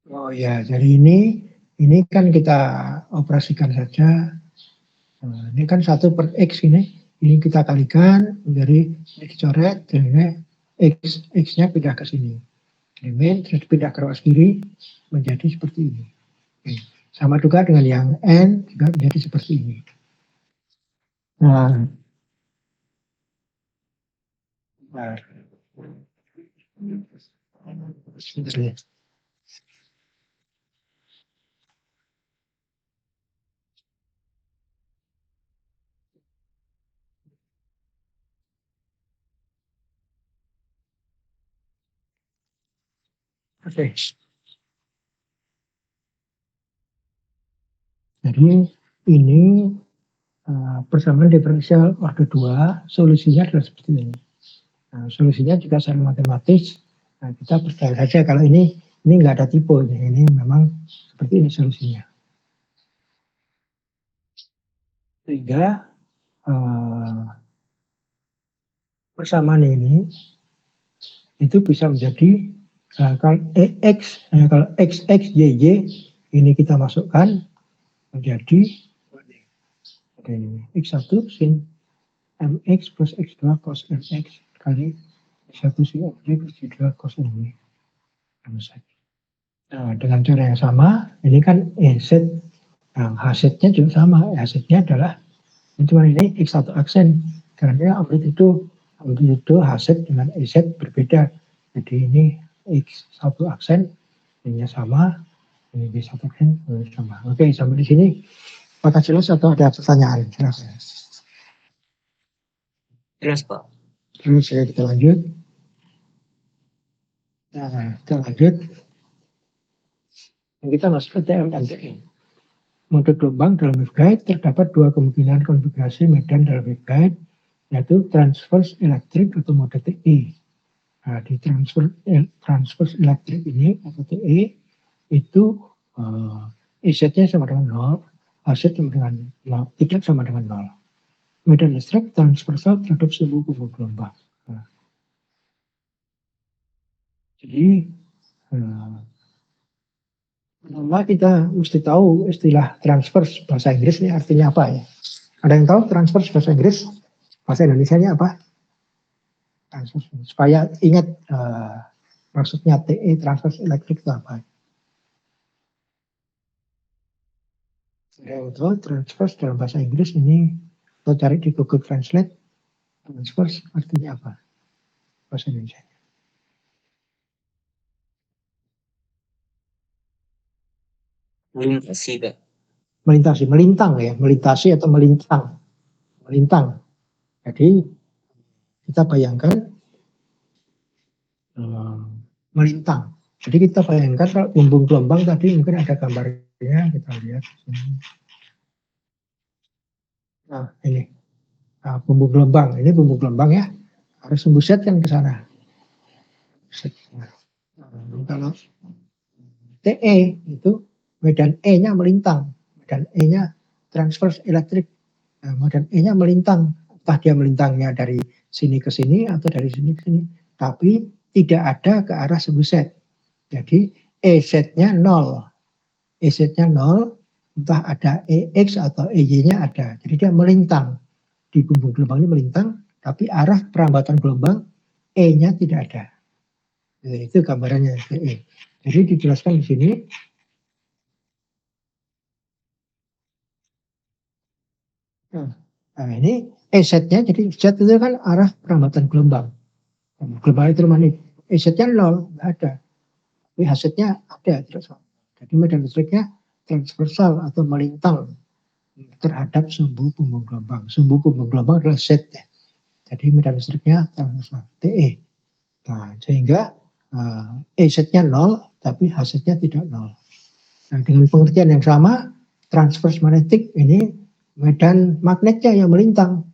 Oh ya, jadi ini kan kita operasikan saja. Nah, ini kan 1 per X ini kita kalikan, jadi ini dicoret, dan ini X-nya pindah ke sini. Ini min, terus pindah ke ruas kiri, menjadi seperti ini. Oke. Sama juga dengan yang N, juga menjadi seperti ini. Nah, nah sebentar ya. Oke. Jadi ini persamaan diferensial order 2, solusinya adalah seperti ini. Nah, solusinya juga secara matematis. Nah, kita percaya saja kalau ini nggak ada tipe, ini memang seperti ini solusinya. Sehingga persamaan ini itu bisa menjadi kalau kalau XX, YY ini kita masukkan menjadi X1 sin MX plus X2 cos MX kali X1 sin MY plus Y2 cos MY. Nah, dengan cara yang sama, ini kan EZ. Nah, hasilnya juga sama. Hasilnya adalah cuma ini X1 aksen. Karena amplitudo hasil dengan EZ berbeda. Jadi ini X1 aksen, ini sama, ini B1 aksen, ini sama. Oke, sampai di sini. Apakah jelas atau ada pertanyaan? Jelas. Jelas, Pak. Terus kita lanjut. Nah, kita lanjut. Kita masuk ke TM dan TE. Mode gelombang dalam waveguide terdapat 2 kemungkinan konfigurasi medan dalam waveguide, yaitu transverse elektrik atau mode TE. Nah, di transverse elektrik ini atau TE itu EZ-nya sama dengan 0, hasil sama dengan 0, tidak sama dengan 0. Medan listrik transversal terhadap sumbu gelombang. Nah, jadi pertama kita mesti tahu istilah transverse bahasa Inggris ini artinya apa ya? Ada yang tahu transverse bahasa Inggris? Bahasa Indonesia-nya apa? Transverse. Supaya ingat maksudnya TE transverse elektrik itu apa? Yang tahu transverse dalam bahasa Inggris ini atau cari di Google Translate transverse artinya apa? Bahasa Indonesia. Melintasi, Pak. Melintasi, melintang ya, melintasi atau melintang. Melintang. Jadi kita bayangkan melintang. Jadi kita bayangkan kalau bumbung gelombang tadi mungkin ada gambarnya, kita lihat. Nah ini, bumbung gelombang. Ini bumbung gelombang ya, harus membuset kan ke sana. Nah, kalau TE itu medan E-nya melintang, medan E-nya transverse elektrik, medan E-nya melintang, entah dia melintangnya dari sini ke sini atau dari sini ke sini, tapi tidak ada ke arah sembuset. Jadi EZ-nya 0, EZ-nya 0, entah ada EX atau EY-nya ada. Jadi dia melintang, di bumbung gelombang ini melintang, tapi arah perambatan gelombang E-nya tidak ada. Itu gambarannya E. Jadi dijelaskan di sini. Nah, ini EZ-nya, jadi Z itu kan arah perambatan gelombang. Gelombang elektromagnetik. EZ-nya 0, nggak ada. Tapi hasilnya ada, tidak sama. Jadi medan listriknya transversal atau melintang terhadap sumbu bumbung gelombang. Sumbu bumbung gelombang adalah Z. Ya. Jadi medan listriknya transversal, TE. Nah, sehingga EZ-nya 0, tapi hasilnya tidak 0. Nah, dengan pengertian yang sama, transverse magnetik ini medan magnetnya yang melintang.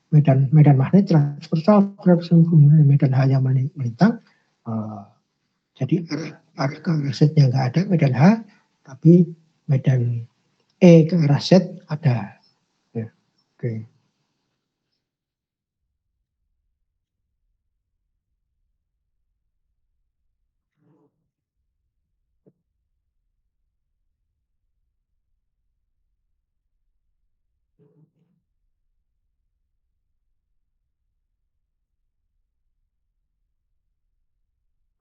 Medan magnet transversal terhadap sumbu medan H yang melintang. Jadi arah ke arah Z-nya nggak ada medan H, tapi medan E ke arah Z ada. Ya, oke.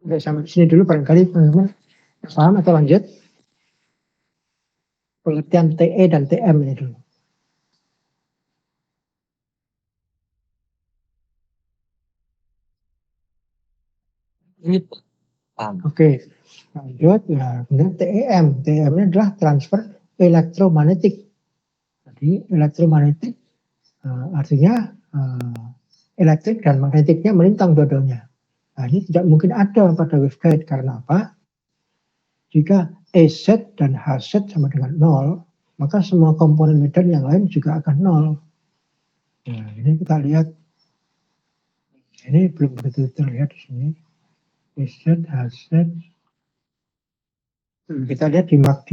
Oke, sampai sini dulu barangkali teman-teman paham atau lanjut pengertian TE dan TM ini dulu. Ini paham. Oke, lanjut. Nah, kemudian TEM. TEM ini adalah transfer elektromagnetik. Jadi elektromagnetik artinya elektrik dan magnetiknya melintang dua-duanya. Nah, ini tidak mungkin ada pada waveguide karena apa? Jika EZ dan HZ sama dengan 0, maka semua komponen medan yang lain juga akan 0. Nah, ini kita lihat. Ini belum begitu terlihat di sini. EZ, HZ. Kita lihat di MACD.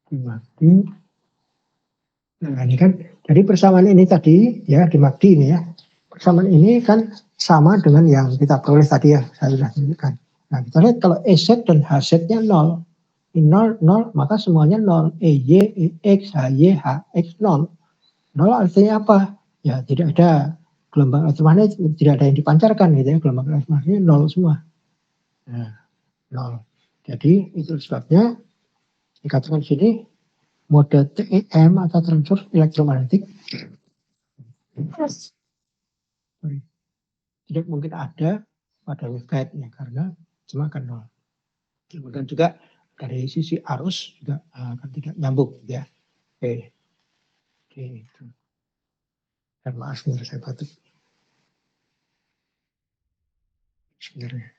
Di MACD. Nah, ini kan, jadi persamaan ini tadi, ya di MACD ini ya. Persamaan ini kan sama dengan yang kita peroleh tadi ya, saya sudah tunjukkan. Nah, kita lihat kalau EZ dan HZ-nya 0. 0, 0, maka semuanya 0. EY, EX, HY, HX 0. 0 artinya apa? Ya tidak ada gelombang elektromagnetik, tidak ada yang dipancarkan gitu ya, gelombang elektromagnetik 0 semua. Nah, 0. Jadi itu sebabnya dikatakan di sini mode TEM atau transfer elektromagnetik tidak mungkin ada pada waveguide-nya karena cuma akan 0. Kemudian juga dari sisi arus juga akan tidak nyambung ya. Oke. Oke, itu. Dan maaf nih saya batuk. Sebenarnya.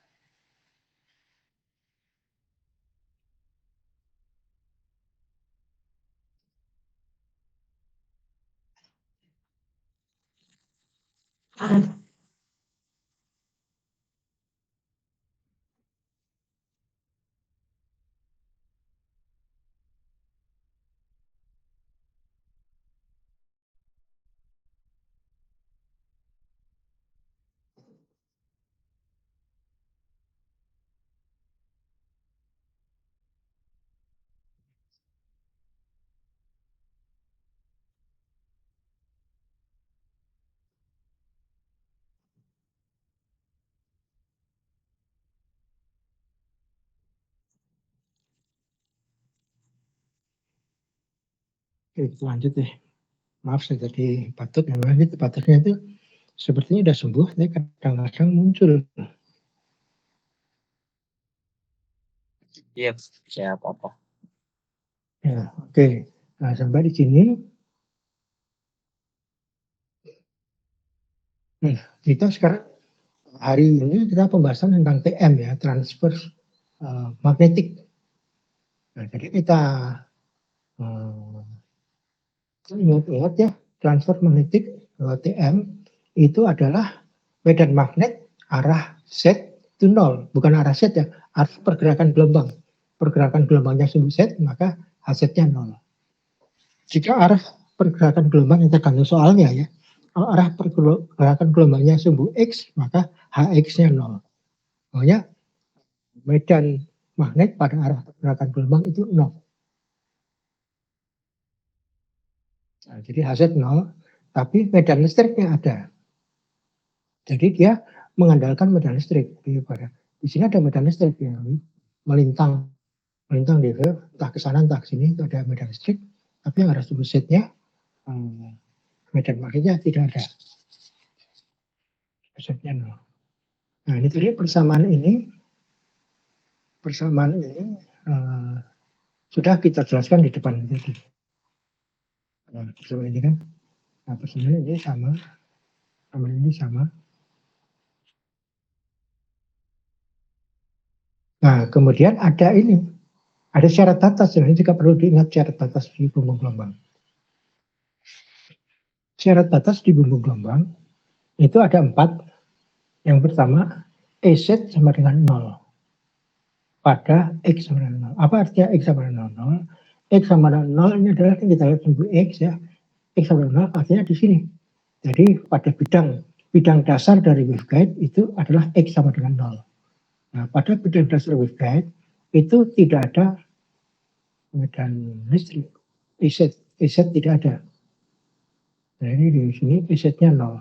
Oke, lanjut deh. Maaf saya tadi batuk. Yang lanjut batuknya itu sepertinya sudah sembuh, tapi kadang-kadang muncul. Iya, saya apa-apa. Ya, oke. Nah, sampai di sini. Nah, kita sekarang hari ini kita pembahasan tentang TM ya, transfer magnetik. Nah, jadi kita ingat-ingat ya, transfer magnetik TM itu adalah medan magnet arah Z itu 0, bukan arah Z ya, arah pergerakan gelombang. Pergerakan gelombangnya sumbu Z, maka HZ-nya 0. Jika arah pergerakan gelombang yang tergantung soalnya ya, kalau arah pergerakan gelombangnya sumbu X, maka HX-nya 0. Makanya medan magnet pada arah pergerakan gelombang itu 0. Nah, jadi HZ 0, tapi medan listriknya ada. Jadi dia mengandalkan medan listrik. Di sini ada medan listrik yang melintang di entah ke sana entah ke sini, itu ada medan listrik. Tapi yang arah sumbu Z-nya medan magnetnya tidak ada. Z-nya 0. Nah, ini tadi persamaan ini sudah kita jelaskan di depan tadi. Nah, persamaan ini kan, nah persamaan ini sama ini sama. Nah, kemudian ada ini, ada syarat batas. Ini juga perlu diingat syarat batas di bumbung gelombang. Syarat batas di bumbung gelombang itu ada 4. Yang pertama, EZ sama dengan 0 pada X sama dengan 0. Apa artinya X sama dengan 0? X sama dengan 0 ini adalah yang kita lihat sumbu X ya. X sama dengan 0 artinya di sini. Jadi pada bidang dasar dari waveguide itu adalah X sama dengan 0. Nah, pada bidang dasar waveguide itu tidak ada medan listrik. EZ tidak ada. Nah, ini di sini EZ-nya 0.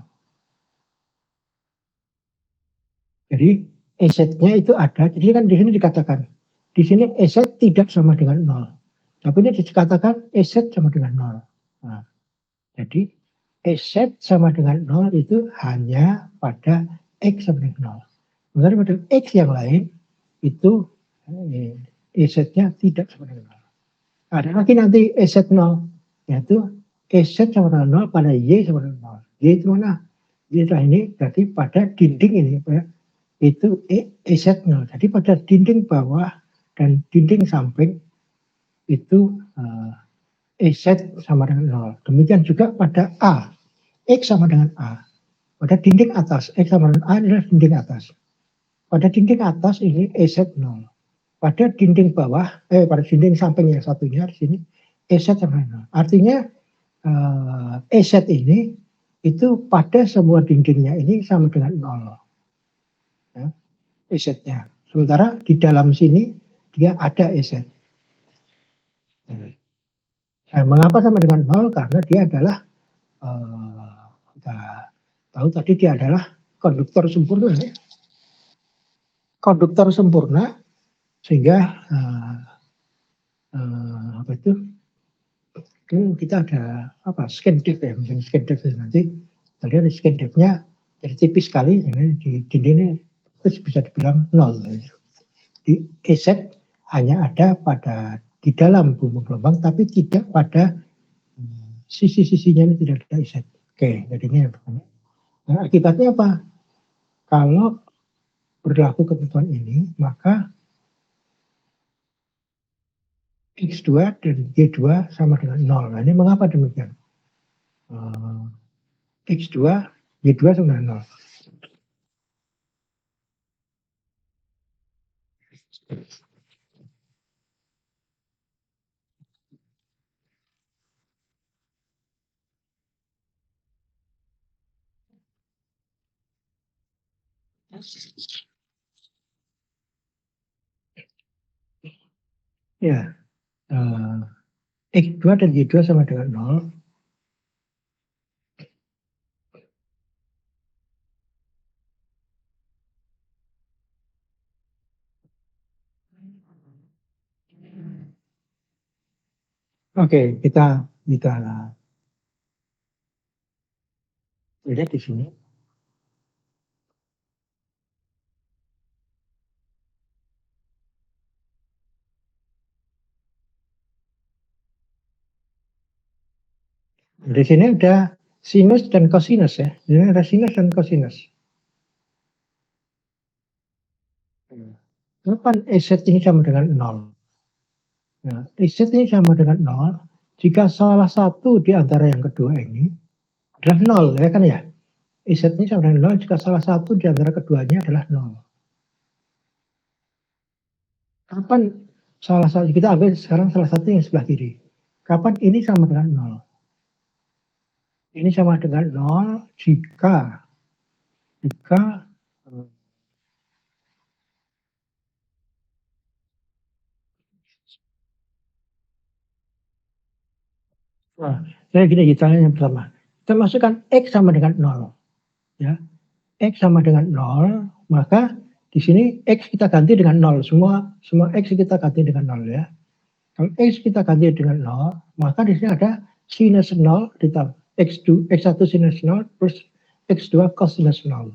Jadi Z-nya itu ada. Jadi kan di sini dikatakan, di sini Z tidak sama dengan 0. Tapi ini dikatakan Z sama dengan 0. Nah, jadi Z sama dengan 0 itu hanya pada X sama dengan 0. Sementara pada X yang lain itu Z-nya tidak sama dengan 0. Ada lagi nanti Z0, yaitu Z sama dengan 0 pada Y sama dengan 0. Y itu mana? Y ini berarti pada dinding ini, ya, itu Z0. Jadi pada dinding bawah dan dinding samping itu Z sama dengan 0. Demikian juga pada A. X sama dengan A. Pada dinding atas, X sama dengan A adalah dinding atas. Pada dinding atas ini Z0. Pada dinding bawah, pada dinding samping yang satunya di sini Z sama dengan 0. Artinya Z ini itu pada semua dindingnya ini sama dengan 0. Ya, Z-nya. Sementara di dalam sini dia ada Z. Nah, mengapa sama dengan 0? Karena dia adalah kita tahu tadi dia adalah konduktor sempurna. Ya. Konduktor sempurna sehingga apa itu? Kita ada apa scan depth ya, mungkin scan depth nanti kalian scan depth-nya jadi tipis sekali, di dinding ini terus bisa dibilang 0. Di Z hanya ada pada di dalam bumbung gelombang, tapi tidak pada sisi-sisinya ini tidak ada Z. Oke, jadi ini yang pertama. Nah, akibatnya apa? Kalau berlaku ketentuan ini, maka X2 dan Y2 sama dengan 0. Nah, ini mengapa demikian? X2, Y2 sama dengan 0. Ya, X2 dan Y2 sama dengan 0. Oke, kita lihat di sini. Di sini ada sinus dan kosinus ya. Ini ada sinus dan kosinus. Kapan Z ini sama dengan 0? Nah, Z ini sama dengan 0 jika salah satu di antara yang kedua ini adalah 0, ya kan ya? Z ini sama dengan 0 jika salah satu di antara keduanya adalah 0. Kapan salah satu, kita ambil sekarang salah satu yang sebelah kiri. Kapan ini sama dengan 0? Ini sama dengan 0 jika nah, saya gini ditanya yang pertama. Kita masukkan X sama dengan 0. Ya. X sama dengan 0, maka di sini X kita ganti dengan 0. Semua X kita ganti dengan 0 ya. Kalau X kita ganti dengan 0, maka di sini ada sinus 0 ditambah X1 sinus 0 plus X2 cosinus 0.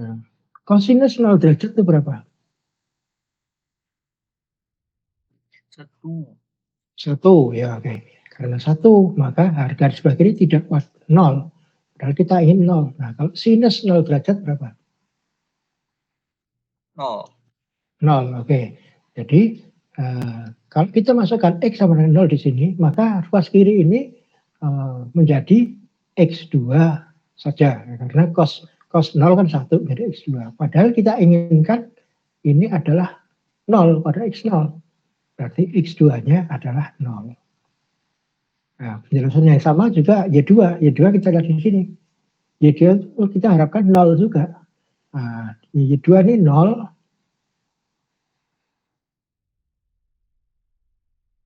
Nah, cosinus 0 derajat itu berapa? 1 ya, oke. Karena 1 maka harga di sebelah kiri tidak 0. Padahal kita ingin 0. Nah, kalau sinus 0 derajat berapa? 0. 0, oke. Jadi kalau kita masukkan X sama dengan 0 di sini, maka ruas kiri ini menjadi X2 saja. Karena cos 0 kan 1 jadi X2. Padahal kita inginkan ini adalah 0 pada X0. Berarti X2-nya adalah 0. Nah, penjelasan yang sama juga Y2. Y2 kita lihat di sini. Y2 kita harapkan 0 juga. Nah, Y2 ini 0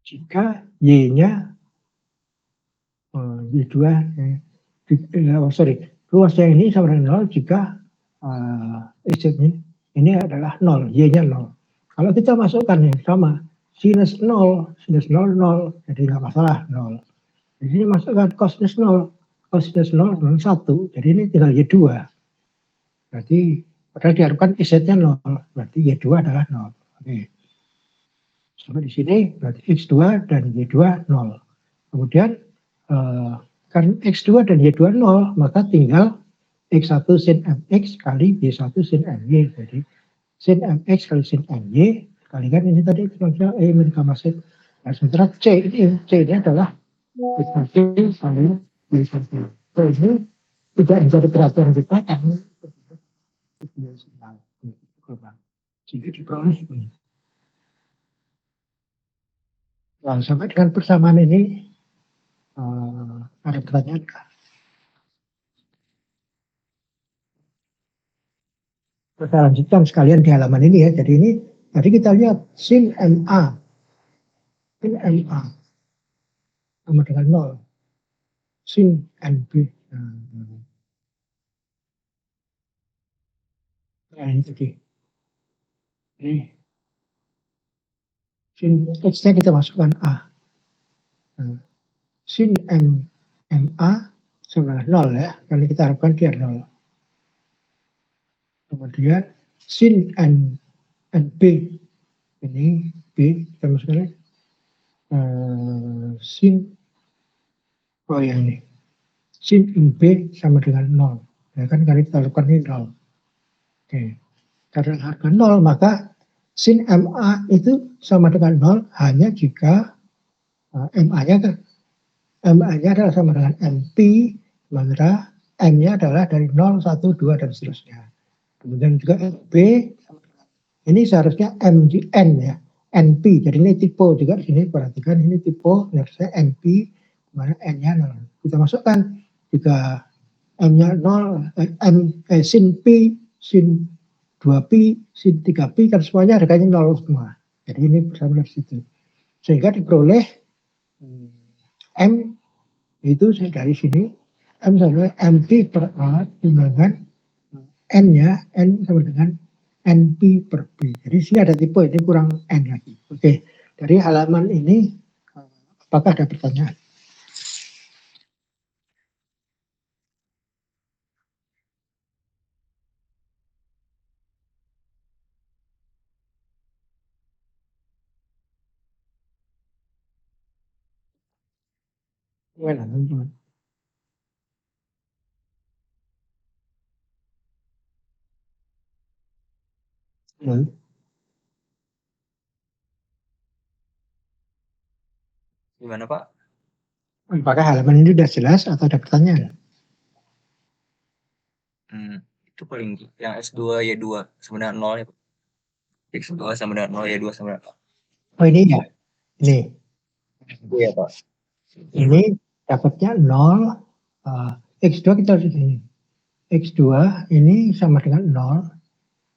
jika Y-nya Y2 ruasnya ini sama dengan 0 jika Z-nya ini adalah 0, Y-nya 0. Kalau kita masukkan yang sama, sinus 0, 0, jadi nggak masalah 0. Di sini masukkan cosinus 0, cosinus 0, 1, jadi ini tinggal Y2. Berarti padahal diharapkan Z-nya 0, berarti Y2 adalah 0. Oke. Sampai di sini berarti X2 dan Y2 0. Kemudian kan X2 dan Y2 0, maka tinggal X1 sin MX kali Y1 sin MY. Jadi sin MX kali sin MY kalikan ini tadi eksponensial E min gamma Z. Nah, sementara C ini adalah X1 kali Y1. So, ini tidak menjadi perhatian kita karena jadi diperoleh ini. Nah, sampai dengan persamaan ini ada pertanyaan. Saya lanjutkan sekalian di halaman ini ya. Jadi ini tadi kita lihat sin MA sama dengan 0. Sin NB. Nah ini tadi. Ini sin X-nya kita masukkan A. Sin MA sama dengan 0 ya. Karena kita harapkan dia 0. Kemudian sin NB. Ini B kita masukkan sin yang ini. Sin B sama dengan 0. Ya kan karena kita lakukan ini 0. Oke. Karena harga 0 maka sin MA itu sama dengan 0 hanya jika MA-nya adalah sama dengan MP, sementara M-nya adalah dari 0, 1, 2 dan seterusnya. Kemudian juga B ini seharusnya MGN ya. NP, jadi ini tipe juga di sini perhatikan ini tipe harusnya NP, mana N-nya 0. Kita masukkan jika M-nya 0, sin P, sin 2P, sin 3P kan semuanya harganya 0 semua. Jadi ini bersama dari situ. Sehingga diperoleh M itu dari sini M sama MP per A timbangan N-nya, N sama dengan NP per B. Jadi sini ada tipe, ini kurang N lagi. Oke, dari halaman ini apakah ada pertanyaan? Gimana teman-teman? Gimana Pak? Apakah halaman ini sudah jelas atau ada pertanyaan? Itu paling yang S2 Y2 sama dengan 0 ya Pak. X2 sama dengan 0, Y2 sama dengan 0. Oh ini ya, ini. Iya Pak. Ini dapatnya 0, X2 kita harus ini. X2 ini sama dengan 0,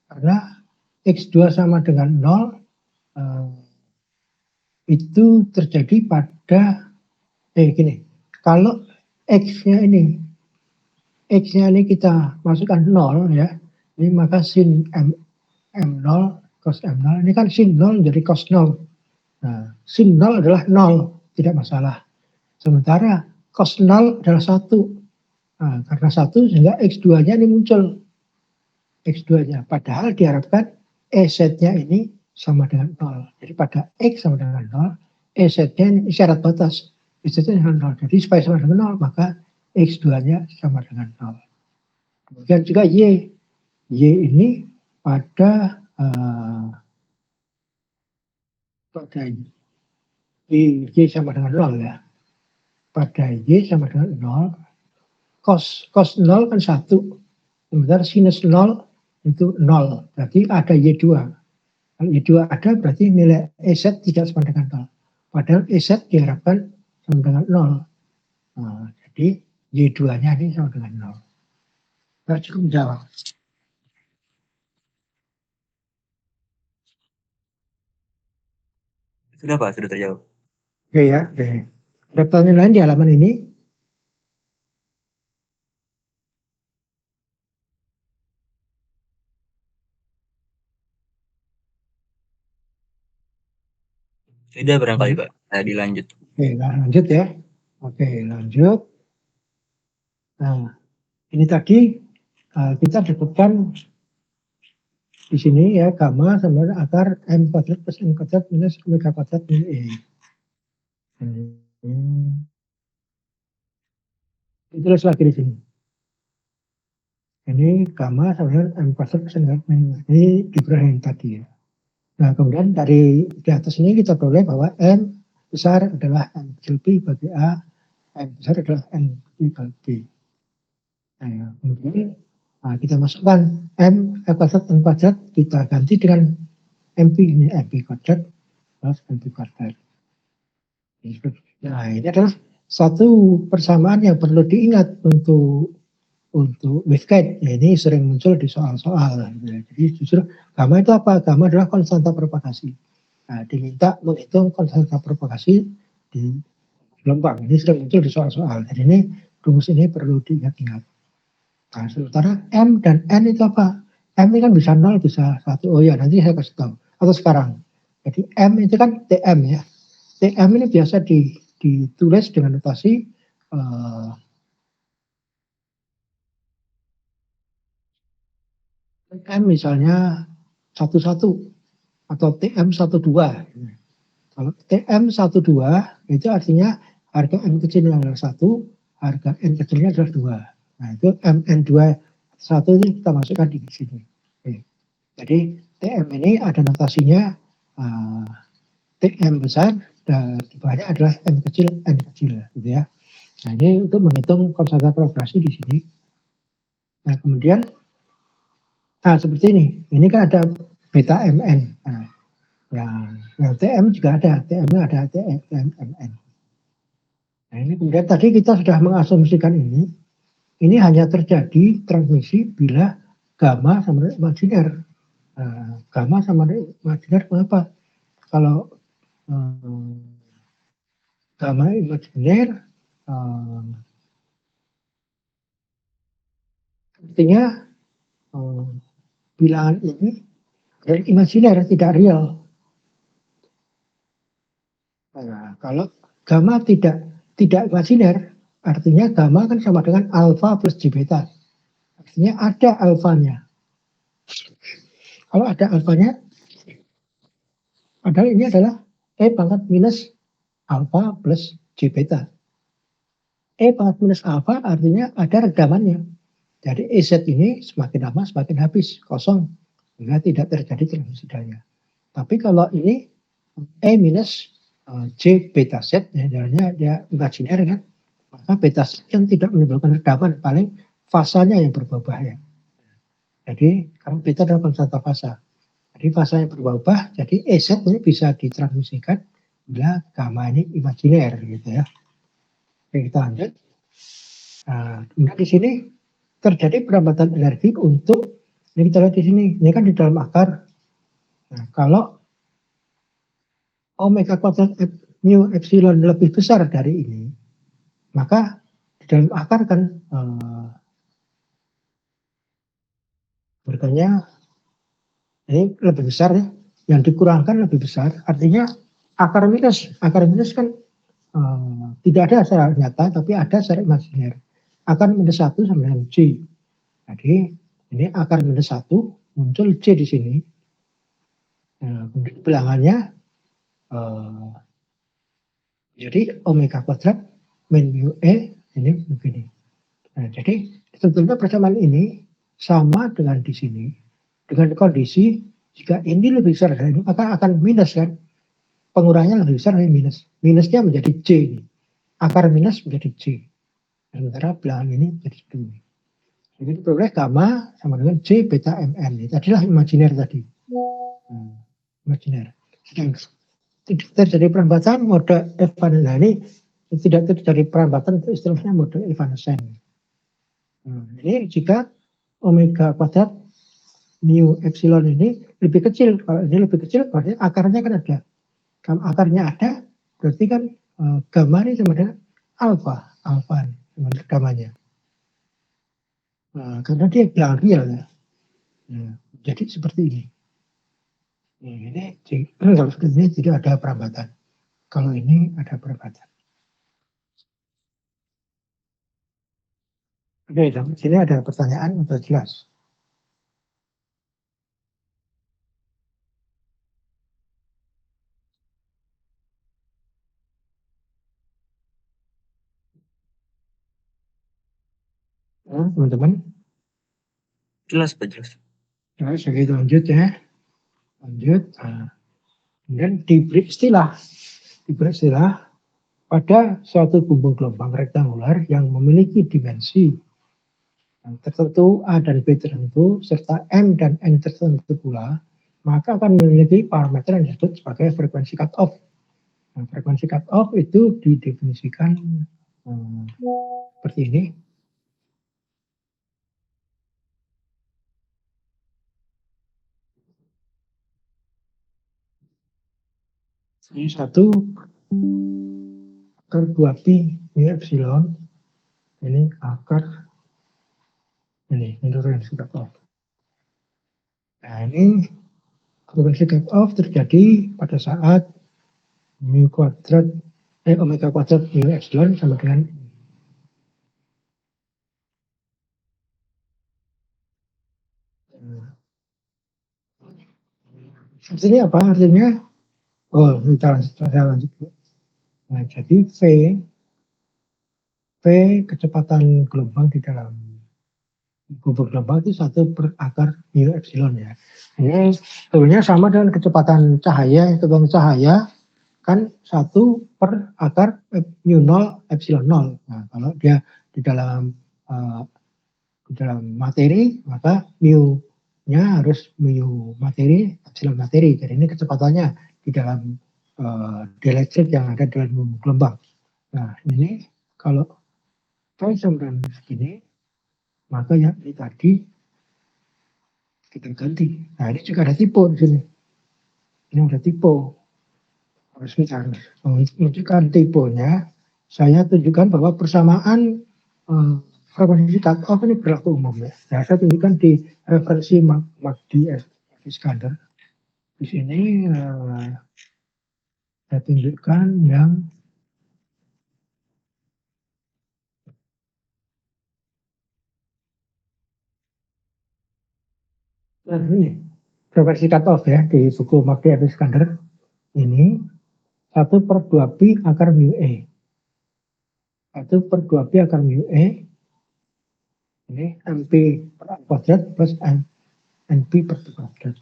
karena X2 sama dengan 0, itu terjadi pada, gini, kalau X-nya ini kita masukkan 0 ya, ini maka sin M0, cos M0, ini kan sin 0 jadi cos 0. Nah, sin 0 adalah 0, tidak masalah. Sementara cos 0 adalah 1. Nah, karena 1 sehingga X2-nya ini muncul. X2-nya. Padahal diharapkan EZ-nya ini sama dengan 0. Jadi pada X sama dengan 0, EZ-nya ini isyarat batas. EZ-nya dengan 0. Jadi supaya sama dengan 0, maka X2-nya sama dengan 0. Kemudian juga Y. Y ini pada Y sama dengan 0 ya. Pada Y sama dengan 0, cos 0 kan 1, sementara sinus 0 itu 0, berarti ada Y2. Kalau Y2 ada berarti nilai EZ tidak sama dengan 0. Padahal EZ diharapkan sama dengan 0. Nah, jadi Y2-nya ini sama dengan 0. Kita cukup menjawab. Sudah Pak, sudah terjawab. Oke ya, oke. Ada pertanyaan lain di halaman ini? Sudah barangkali Pak. Dilanjut. Oke, nah lanjut ya. Oke, lanjut. Nah, ini tadi kita dapatkan di sini ya gamma sama dengan akar m kuadrat plus n kuadrat minus omega kuadrat min e. Ditulis lagi di sini. Ini gamma sama dengan m kuadrat plus n kuadrat min e. Ini diperoleh tadi ya. Nah, kemudian dari di atas ini kita peroleh bahwa m besar adalah n kecil p bagi a, m besar adalah n kecil bagi b. Nah, kemudian kita masukkan m kuadrat n kuadrat, kita ganti dengan mp, ini mp kuadrat plus mp kuadrat. Nah, ini adalah satu persamaan yang perlu diingat untuk waveguide. Ya, ini sering muncul di soal-soal. Ya, jadi justru gamma itu apa? Gamma adalah konstanta propagasi. Nah, diminta menghitung konstanta propagasi di gelombang. Ini sering muncul di soal-soal. Jadi ini rumus ini perlu diingat-ingat. Nah, sementara M dan N itu apa? M ini kan bisa 0, bisa 1. Oh ya, nanti saya kasih tahu. Atau sekarang. Jadi M itu kan TM ya. TM ini biasa ditulis dengan notasi TM misalnya 11 atau TM 12. Kalau TM 12 itu artinya harga N kecilnya adalah 1, harga N kecilnya adalah 2. Nah, itu MN2 1 ini kita masukkan di sini. Oke. Jadi TM ini ada notasinya TM besar dan di bawahnya adalah M kecil, N kecil gitu ya. Nah, ini untuk menghitung konstanta propagasi di sini. Nah, kemudian seperti ini. Ini kan ada beta MN. Nah, TM juga ada. TM-nya ada TM MN. Nah, ini kemudian tadi kita sudah mengasumsikan ini. Ini hanya terjadi transmisi bila gamma sama dengan imajiner. Gamma sama dengan imajiner kenapa? Kalau gamma imajiner artinya bilangan ini dari imajiner tidak real. Nah, kalau gamma tidak imajiner, artinya gamma kan sama dengan alfa plus J beta. Artinya ada alfanya. Kalau ada alfanya, padahal ini adalah E pangkat minus alfa plus J beta. E pangkat minus alfa artinya ada redamannya. Jadi EZ ini semakin lama semakin habis, kosong. Sehingga tidak terjadi transmisi daya. Tapi kalau ini E minus J beta Z, ya, dia imajiner kan, maka beta Z yang tidak menimbulkan redaman, paling fasanya yang berubah ya. Jadi karena beta adalah konstanta fasa. Jadi fasa yang berubah, jadi EZ ini bisa ditransmisikan bila gamma ini imajiner gitu ya. Oke, kita lanjut. Nah, di sini terjadi perambatan energi untuk, ini kita lihat di sini, ini kan di dalam akar. Nah, kalau omega kuadrat mu epsilon lebih besar dari ini, maka di dalam akar kan berkanya ini lebih besar ya, yang dikurangkan lebih besar, artinya akar minus kan tidak ada secara nyata, tapi ada secara imajiner. Akar minus 1 sama dengan J. Jadi ini akar minus 1 muncul J di sini. Kemudian bilangannya jadi omega kuadrat min mu E ini begini. Nah, jadi sebetulnya persamaan ini sama dengan di sini, dengan kondisi jika ini lebih besar dari ini, maka akan minus kan. Pengurangannya lebih besar dari minus. Minusnya menjadi J. Akar minus menjadi J. Sementara bilangan ini menjadi 2. Jadi peroleh gamma sama dengan J beta MN. Itu adalah imajiner tadi. Imajiner. Sedang tidak terjadi perambatan mode evanescen. Nah, ini tidak terjadi perambatan, itu istilahnya mode evanescen. Ini jika omega kuadrat mu epsilon ini lebih kecil. Kalau ini lebih kecil, berarti akarnya kan ada. Kalau akarnya ada, berarti kan gamma ini sama dengan alfa sama dengan gammanya. Karena dia bilang real ya. Jadi seperti ini. Ini kalau seperti ini tidak ada perambatan. Kalau ini ada perempatan. Oke, sampai sini ada pertanyaan atau jelas? Teman-teman? Jelas Pak, jelas. Nah, segitu lanjut ya. Lanjut. Kemudian diberi istilah. Pada suatu bumbung gelombang rektangular yang memiliki dimensi tertentu A dan B tertentu serta M dan N tertentu pula, maka akan memiliki parameter yang disebut sebagai frekuensi cutoff. Nah, frekuensi cutoff itu didefinisikan seperti ini. Ini 1 akar 2pi mu epsilon, ini akar ini frekuensi cutoff. Nah, ini frekuensi cutoff terjadi pada saat mu kuadrat omega kuadrat mu epsilon sama dengan artinya apa? Artinya saya lanjut. Nah, jadi V kecepatan gelombang di dalam bumbung gelombang itu 1 per akar mu epsilon ya. Ini sebenarnya sama dengan kecepatan cahaya. Kecepatan cahaya kan 1 per akar mu 0 epsilon 0. Nah, kalau dia di dalam materi, maka mu-nya harus mu materi, epsilon materi. Jadi ini kecepatannya di dalam dieletrik yang ada dalam bumbung gelombang. Nah, ini kalau V sama dengan segini, maka yang ini tadi kita ganti. Nah, ini juga ada tipe di sini. Ini ada tipe. Harus kita harus menunjukkan tipenya. Saya tunjukkan bahwa persamaan frekuensi cutoff ini berlaku umum ya. Nah, saya tunjukkan di referensi MACD Iskander. Di sini saya tunjukkan yang ini frekuensi cutoff ya di buku MACD Iskander ini 1 per 2pi akar mu E. 1 per 2pi akar mu E ini MP per kuadrat plus NP per kuadrat.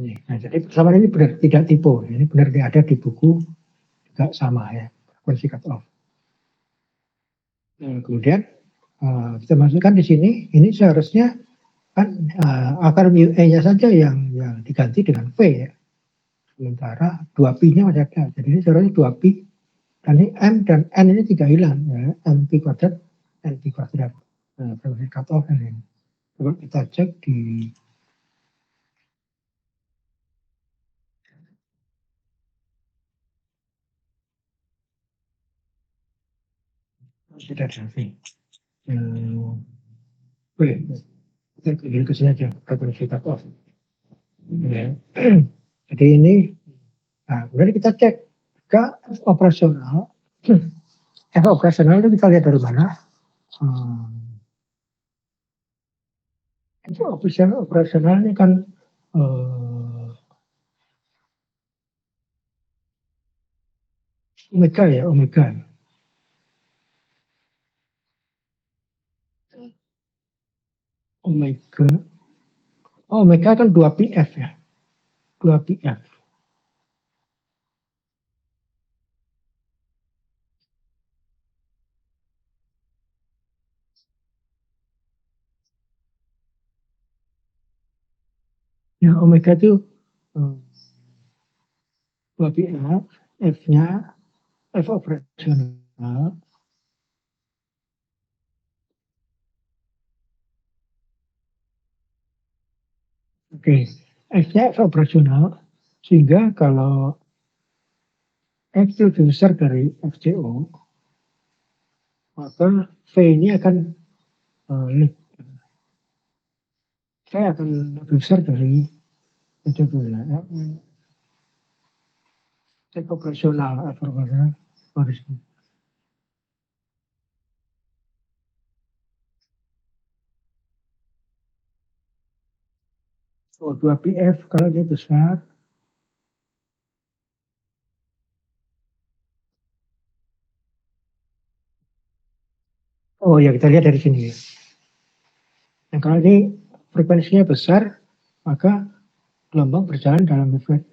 Nah, jadi persamaan ini benar tidak tipe. Ini benar ada di buku juga sama ya, frekuensi cutoff. Nah, kemudian kita masukkan di sini. Ini seharusnya kan akar mu E-nya saja yang diganti dengan V ya. Sementara 2pi-nya masih ada. Jadi ini seharusnya 2pi. Dan ini M dan N ini tidak hilang ya. MP kuadrat, NP kuadrat. Nah, frekuensi cutoff ini. Coba kita cek di tidak ada V. Boleh, kita ke sini aja, frekuensi cutoff. Ya. Jadi ini, nah, kemudian kita cek ke F operasional. F operasional itu kita lihat dari mana? F operasional ini kan omega ya, omega. Omega kan 2πf ya, 2πf. Ya, omega itu 2πf, F-nya, F operasional. Oke, F-nya F operasional, sehingga kalau F itu lebih besar dari FCO, maka V ini akan lebih besar dari itu. Cek operasional, operasional harus. Oh, 2 PF kalau dia besar. Oh ya, kita lihat dari sini. Nah, kalau ini frekuensinya besar, maka gelombang berjalan dalam waveguide.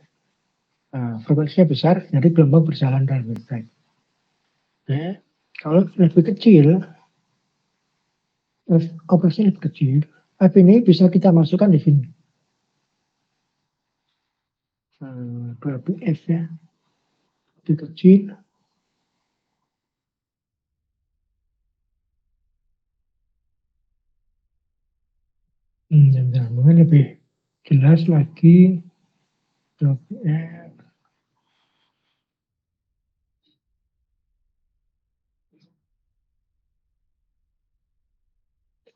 Frekuensinya besar, jadi gelombang berjalan dalam waveguide. Ya, kalau lebih kecil, operasinya lebih kecil, F ini bisa kita masukkan di sini. 2 PF ya, lebih kecil. Mungkin lebih jelas lagi. 2 PF.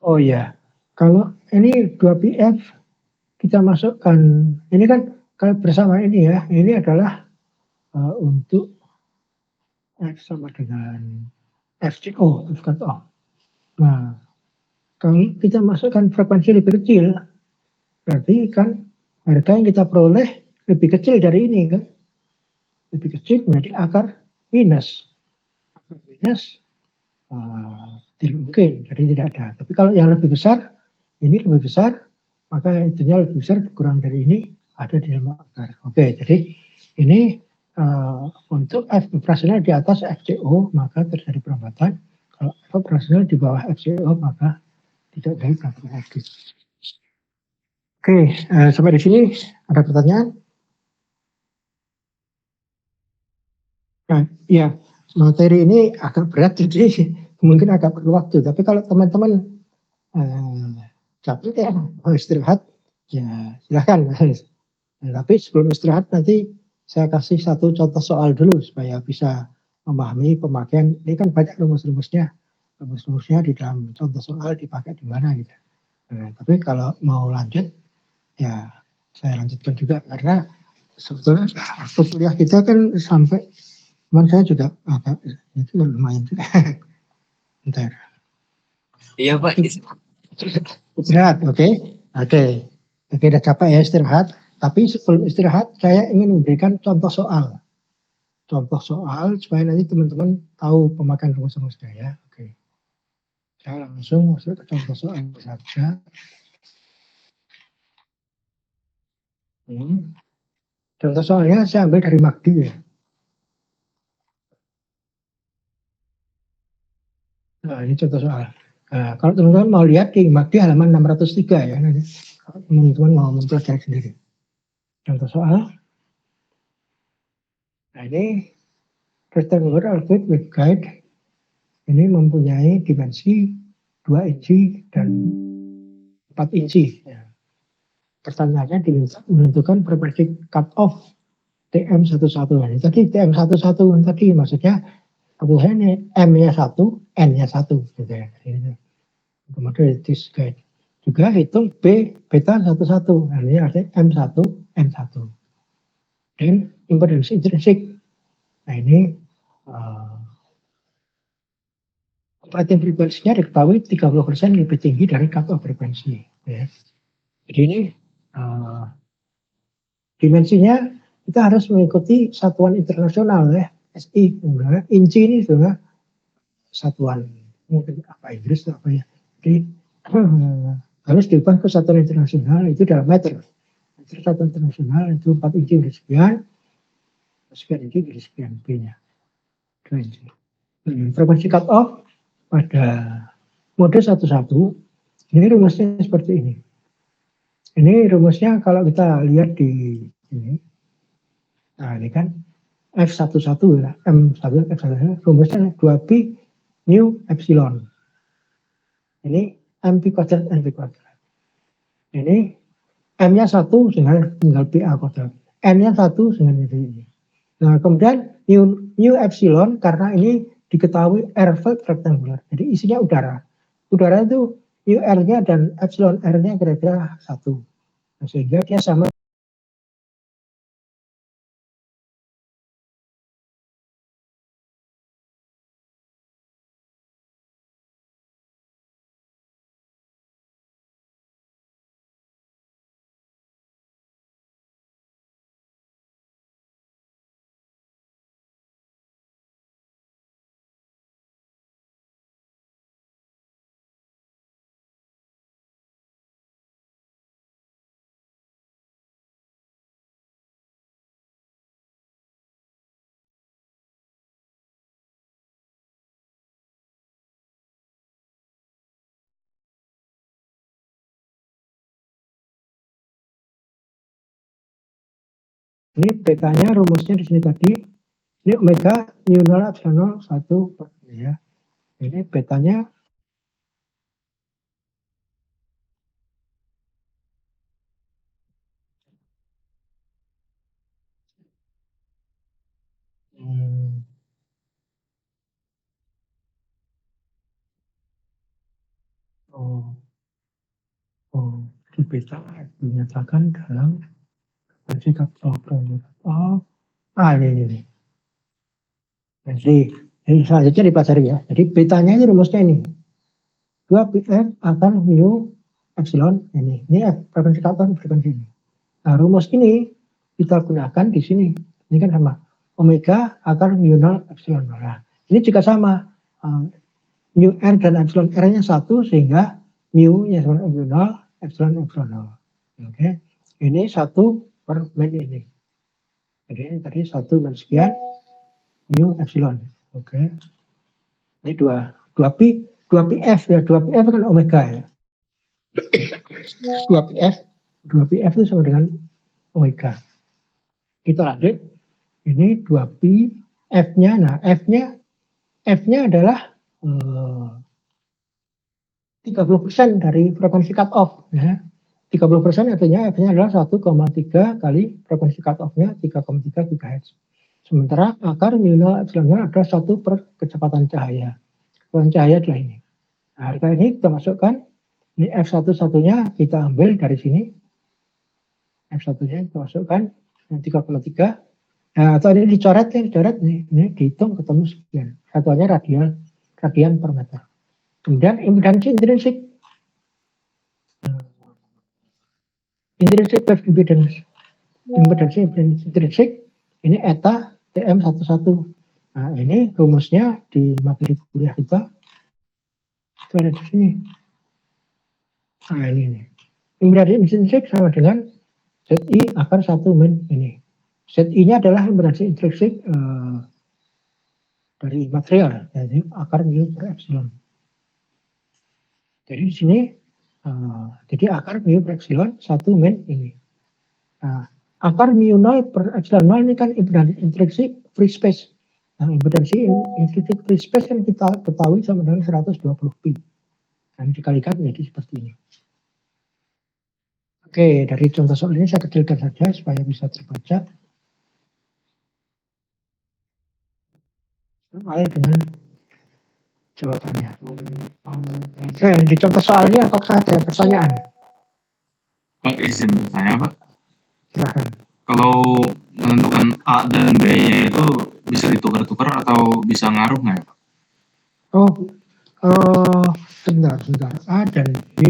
Oh ya, kalau ini 2 PF kita masukkan, ini kan kalau bersama ini ya, ini adalah untuk F sama dengan FCO, cut off. Nah, kalau kita masukkan frekuensi lebih kecil, berarti kan harga yang kita peroleh lebih kecil dari ini kan, lebih kecil menjadi akar minus. Akar minus tidak mungkin, jadi tidak ada. Tapi kalau yang lebih besar, ini lebih besar, maka itunya lebih besar, kurang dari ini ada di dalam akar. Oke, jadi ini untuk F operasional di atas FCO maka terjadi perlambatan. Kalau F operasional di bawah FCO maka tidak ada perlambatan lagi. Oke, sampai di sini ada pertanyaan? Nah, ya materi ini agak berat jadi mungkin agak perlu waktu. Tapi kalau teman-teman capek ya mau istirahat, ya silahkan. Tapi sebelum istirahat nanti saya kasih satu contoh soal dulu supaya bisa memahami pemakaian. Ini kan banyak rumus-rumusnya. Rumus-rumusnya di dalam contoh soal dipakai di mana gitu. Tapi kalau mau lanjut, ya saya lanjutkan juga karena sebetulnya waktu kuliah kita kan sampai, cuman saya juga agak itu lumayan juga. Bentar. Iya Pak. Istirahat, oke? Oke, udah capek ya istirahat. Tapi sebelum istirahat, saya ingin memberikan contoh soal. Contoh soal supaya nanti teman-teman tahu pemakaian rumus-rumusnya ya. Oke. Saya langsung masuk ke contoh soal saja. Contoh soalnya saya ambil dari MACD ya. Nah, ini contoh soal. Nah, kalau teman-teman mau lihat di MACD halaman 603 ya. Nanti kalau teman-teman mau mempelajari sendiri. Contoh soal. Nah, ini rectangular orbit waveguide ini mempunyai dimensi 2 inci dan 4 inci. Ya. Pertanyaannya menentukan frekuensi cut off TM11. Nah, tadi TM11 tadi maksudnya kemudian M-nya 1, N-nya 1 gitu ya. Kemudian juga hitung B beta 11. Nah, ini artinya M1, N1. Dan impedansi intrinsik. Nah, ini operating frekuensinya diketahui 30% lebih tinggi dari cut off frekuensi. Ya. Jadi ini dimensinya kita harus mengikuti satuan internasional ya, SI. Inci ini sudah satuan mungkin apa Inggris atau apa ya. Jadi harus diubah ke satuan internasional itu dalam meter. Meter satuan internasional itu 4 inci dari sekian inci dari sekian B-nya. 2 inci. Frekuensi cut off pada mode 11 ini rumusnya seperti ini. Ini rumusnya kalau kita lihat di ini. Nah, ini kan F11 ya, M1 F1 rumusnya 2pi mu epsilon. Ini MP kuadrat NP kuadrat. Ini M-nya 1 dengan tinggal PA kuadrat. N-nya 1 dengan ini. Nah, kemudian mu epsilon karena ini diketahui air filled rectangular. Jadi isinya udara. Udara itu mu R-nya dan epsilon R-nya kira-kira 1. Nah, sehingga dia sama Ini betanya rumusnya di sini tadi. Ini omega mu 0 epsilon 0 1 per ya. Ini betanya oh, di beta dinyatakan dalam sikap ini. Jadi selanjutnya dipelajari ya. Jadi betanya ini rumusnya ini. 2πf akan mu epsilon ini. Ini F, frekuensi kapal, frekuensi ini. Nah, rumus ini kita gunakan di sini. Ini kan sama. Omega akar mu 0 epsilon 0. Nah, ini juga sama. Mu R dan epsilon R-nya satu sehingga mu-nya sama mu 0, epsilon 0. Oke. Ini 1 per men ini. Jadi ini tadi 1 men sekian mu epsilon. Oke. Ini 2πf ya. 2πf kan omega ya. 2πf itu sama dengan omega. Kita lanjut. Ini 2π F-nya. Nah, F-nya adalah 30% dari frekuensi cut off ya. 30% artinya F-nya adalah 1,3 kali frekuensi cut off-nya 3,3 GHz. Sementara akar mu 0 epsilon 0 adalah 1 per kecepatan cahaya. Kecepatan cahaya adalah ini. Nah, harga ini kita masukkan. Ini F1-nya kita ambil dari sini. F1-nya kita masukkan 3,3. Nah, atau ini dicoret nih. Ini dihitung ketemu sekian. Satuannya radian per meter. Kemudian impedansi intrinsik. Intrinsic wave impedance. Impedansi intrinsik. Ini eta TM11. Nah, ini rumusnya di materi kuliah kita. Itu ada di sini. Nah, ini. Impedansi intrinsik sama dengan ZI akar 1 min ini. ZI-nya adalah impedansi intrinsik dari material, jadi akar mu per epsilon. Jadi di sini, jadi akar mu per epsilon 1 min ini. Nah, akar mu 0 per epsilon 0 ini kan impedansi intrinsik free space. Nah, impedansi intrinsik free space kan kita ketahui sama dengan 120 pi. Dan dikalikan menjadi seperti ini. Oke, dari contoh soal ini saya kecilkan saja supaya bisa terbaca. Mulai dengan jawabannya. Oke, di contoh soalnya apakah ada pertanyaan? Pak, izin bertanya Pak. Silahkan. Kalau menentukan A dan B-nya itu bisa ditukar-tukar atau bisa ngaruh nggak ya Pak? Sebentar. A dan B.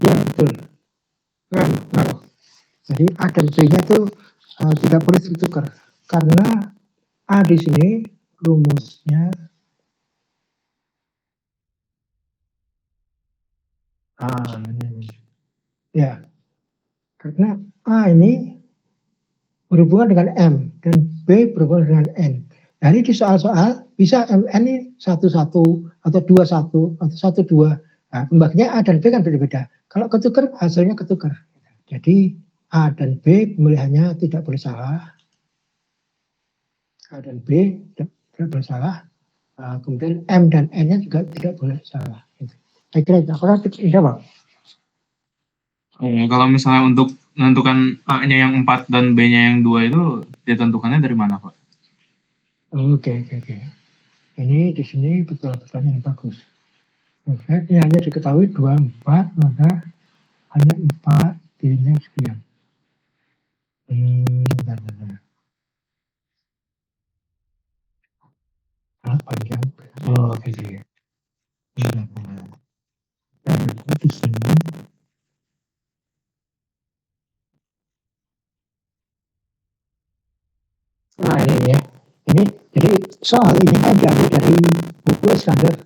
Ya, betul. Ngaruh. Jadi A dan B-nya itu tidak boleh ditukar. Karena A di sini rumusnya ini. Ya. Karena A ini berhubungan dengan M dan B berhubungan dengan N. Nah, ini di soal-soal bisa N ini 1,1 atau 2,1 atau 1,2. Nah, pembagiannya A dan B kan berbeda. Kalau ketukar hasilnya ketukar. Jadi A dan B pemilihannya tidak boleh salah. A dan B tidak boleh salah. Kemudian M dan N-nya juga tidak boleh salah. Saya kira itu. Apakah tidak, Pak? Kalau misalnya untuk menentukan A-nya yang 4 dan B-nya yang 2 itu ditentukannya dari mana Pak? Oke. Ini di sini betul pertanyaan yang bagus. Oke, ini hanya diketahui 24, maka hanya 4 D-nya sekian. Panjang. Oke. Di sini. Nah, ini ya. Ini jadi soal ini kan diambil dari buku Iskandar.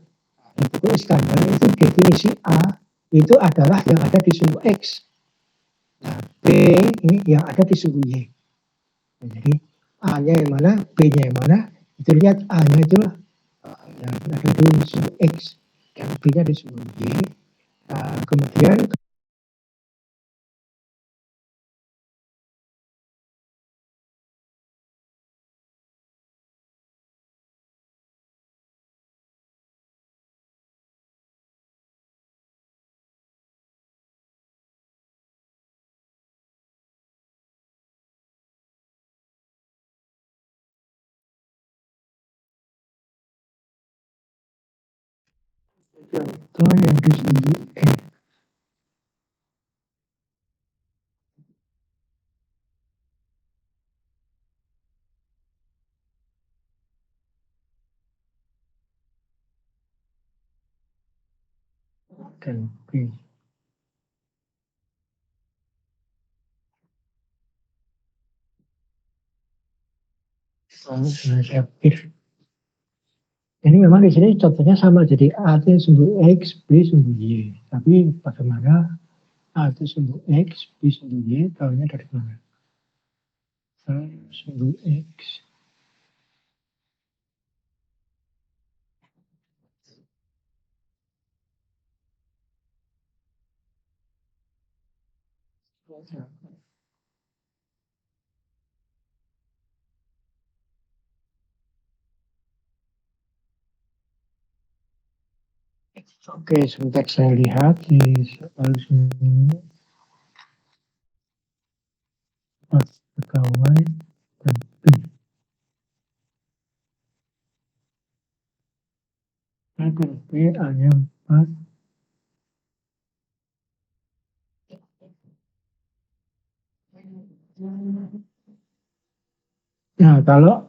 Di buku Iskandar itu definisi A itu adalah yang ada di sumbu X. Nah, B ini yang ada di sumbu Y. Nah, jadi A-nya yang mana, B-nya yang mana, itu lihat A-nya itu yang ada di sumbu X dan B-nya di sumbu Y. Kemudian contoh yang di sumbu N. Dan B. Saya pikir ini memang di sini contohnya sama, jadi A itu sumbu X, B sumbu Y. Tapi bagaimana A itu sumbu X, B sumbu Y, tahunya dari mana? A sumbu X. Oke, sebentar saya lihat di soal sini. Pegawai dan B. Dan B hanya 4. Nah, kalau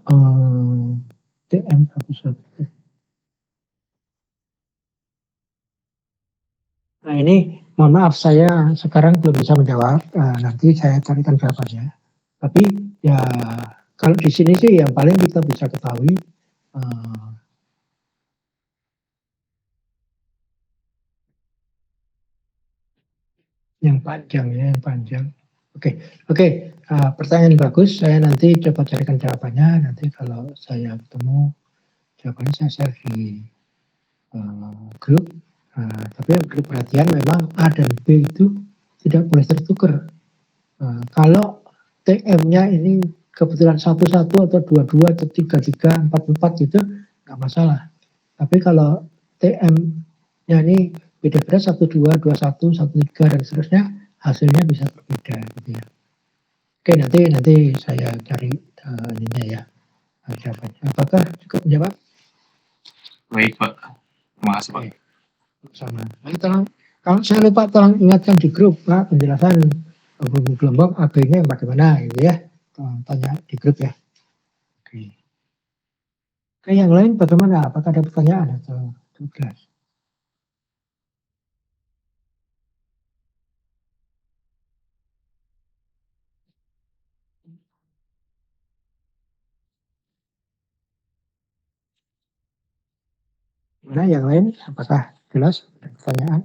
TM11. Nah, ini mohon maaf saya sekarang belum bisa menjawab. Nanti saya carikan jawabannya. Tapi ya kalau di sini sih yang paling kita bisa ketahui yang panjang ya, yang panjang. Oke, oke. Pertanyaan bagus. Saya nanti coba carikan jawabannya. Nanti kalau saya ketemu jawabannya saya share di grup. Tapi yang perlu perhatian memang A dan B itu tidak boleh tertukar. Kalau TM-nya ini kebetulan satu-satu atau dua-dua atau tiga-tiga, empat-empat gitu nggak masalah. Tapi kalau TM-nya ini beda-beda satu dua, dua satu, satu tiga dan seterusnya, hasilnya bisa berbeda gitu ya. Oke, nanti saya cari ininya ya jawabannya. Apakah cukup menjawab? Baik Pak, terima kasih Pak. Sama. Nanti tolong, kalau saya lupa tolong ingatkan di grup Pak penjelasan hubungan gelombang AB-nya yang bagaimana gitu ya. Tolong tanya di grup ya. Oke. Oke, yang lain bagaimana? Apakah ada pertanyaan atau tugas? Mana yang lain? Apakah jelas? Ada pertanyaan?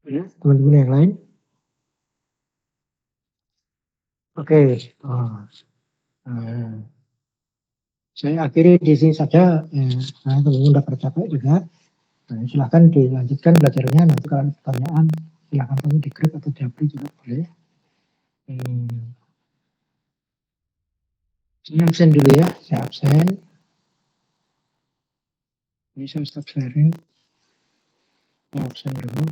Teman-teman yang lain? Oke. Saya akhiri di sini saja. Teman-teman sudah tercapai juga. Silahkan dilanjutkan belajarnya. Nanti kalau ada pertanyaan, silahkan tanya di grup atau japri juga boleh. Saya absen dulu ya. Saya absen. Ini saya stop sharing. Saya absen dulu.